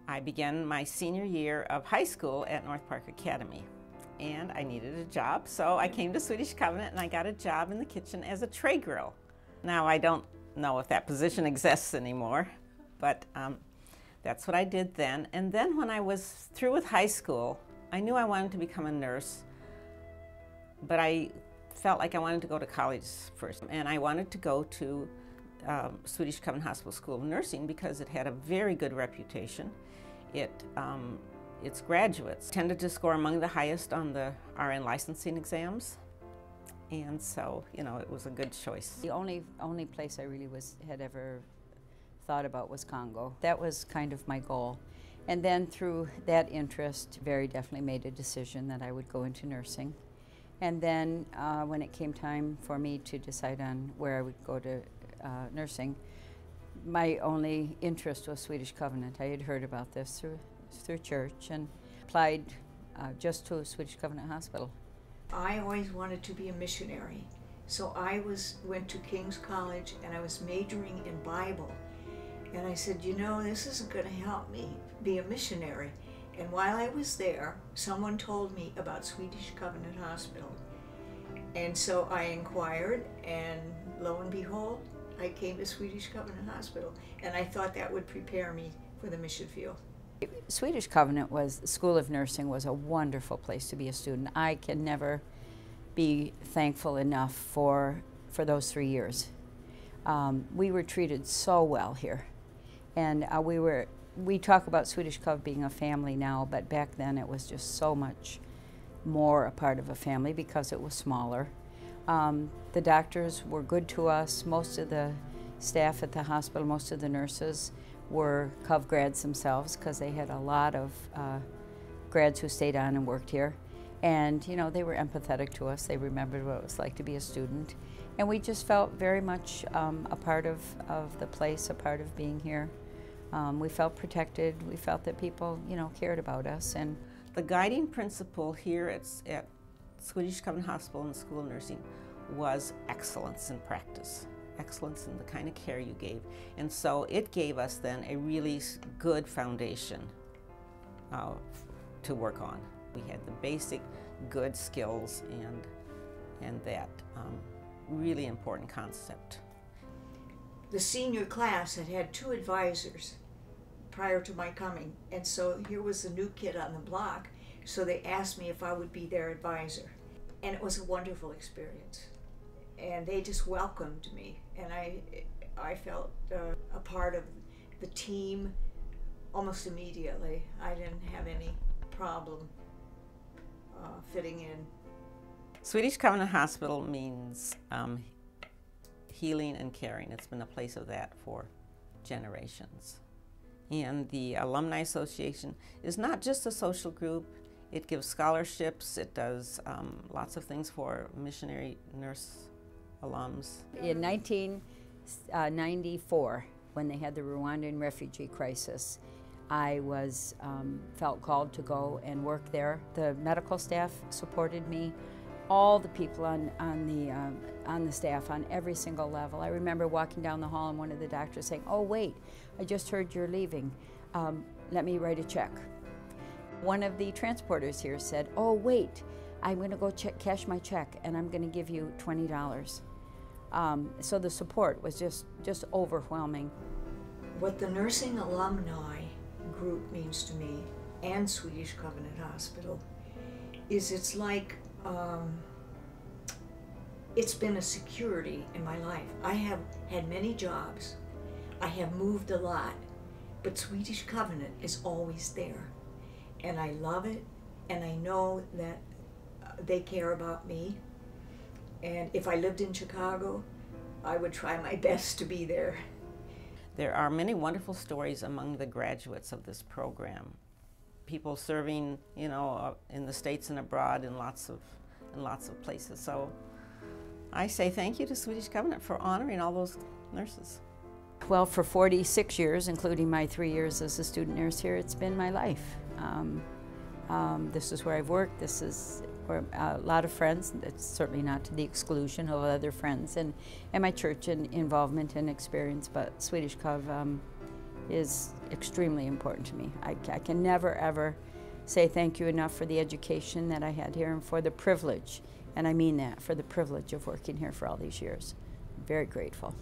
I began my senior year of high school at North Park Academy, and I needed a job, so I came to Swedish Covenant and I got a job in the kitchen as a tray girl. Now, I don't know if that position exists anymore, but that's what I did then. And then when I was through with high school, I knew I wanted to become a nurse, but I felt like I wanted to go to college first. And I wanted to go to Swedish Covenant Hospital School of Nursing because it had a very good reputation. Its graduates tended to score among the highest on the RN licensing exams. And so, you know, it was a good choice. The only place I really had ever thought about was Congo. That was kind of my goal. And then through that interest, very definitely made a decision that I would go into nursing. And then when it came time for me to decide on where I would go to nursing, my only interest was Swedish Covenant. I had heard about this through church and applied just to Swedish Covenant Hospital. I always wanted to be a missionary, so I went to King's College and I was majoring in Bible. And I said, you know, this isn't going to help me be a missionary. And while I was there, someone told me about Swedish Covenant Hospital. And so I inquired, and lo and behold, I came to Swedish Covenant Hospital. And I thought that would prepare me for the mission field. Swedish Covenant School of Nursing was a wonderful place to be a student. I can never be thankful enough for those 3 years. We were treated so well here. And we talk about Swedish Cov being a family now, but back then it was just so much more a part of a family because it was smaller. The doctors were good to us. Most of the staff at the hospital, most of the nurses were Cov grads themselves because they had a lot of grads who stayed on and worked here. And, you know, they were empathetic to us. They remembered what it was like to be a student. And we just felt very much a part of the place, a part of being here. We felt protected. We felt that people, you know, cared about us. And the guiding principle here at Swedish Covenant Hospital and School of Nursing was excellence in practice, excellence in the kind of care you gave. And so it gave us then a really good foundation to work on. We had the basic good skills and that really important concept. The senior class had 2 advisors prior to my coming, and so here was a new kid on the block, so they asked me if I would be their advisor. And it was a wonderful experience. And they just welcomed me, and I felt a part of the team almost immediately. I didn't have any problem fitting in. Swedish Covenant Hospital means healing and caring. It's been a place of that for generations. And the Alumni Association is not just a social group. It gives scholarships. It does lots of things for missionary nurse alums. In 1994, when they had the Rwandan refugee crisis, I felt called to go and work there. The medical staff supported me. All the people on the staff on every single level. I remember walking down the hall and one of the doctors saying, "Oh wait, I just heard you're leaving. Let me write a check." One of the transporters here said, "Oh wait, I'm going to go cash my check and I'm going to give you $20." So the support was just overwhelming. What the Nursing Alumni group means to me, and Swedish Covenant Hospital, is it's like it's been a security in my life. I have had many jobs. I have moved a lot, but Swedish Covenant is always there. And I love it, and I know that they care about me. And if I lived in Chicago, I would try my best to be there. There are many wonderful stories among the graduates of this program. People serving, you know, in the States and abroad in lots of places. So I say thank you to Swedish Covenant for honoring all those nurses. Well, for 46 years, including my 3 years as a student nurse here, it's been my life. This is where I've worked. This is where a lot of friends. It's certainly not to the exclusion of other friends and my church and involvement and experience, but Swedish Cov is extremely important to me. I can never, ever say thank you enough for the education that I had here and for the privilege, and I mean that, for the privilege of working here for all these years. I'm very grateful.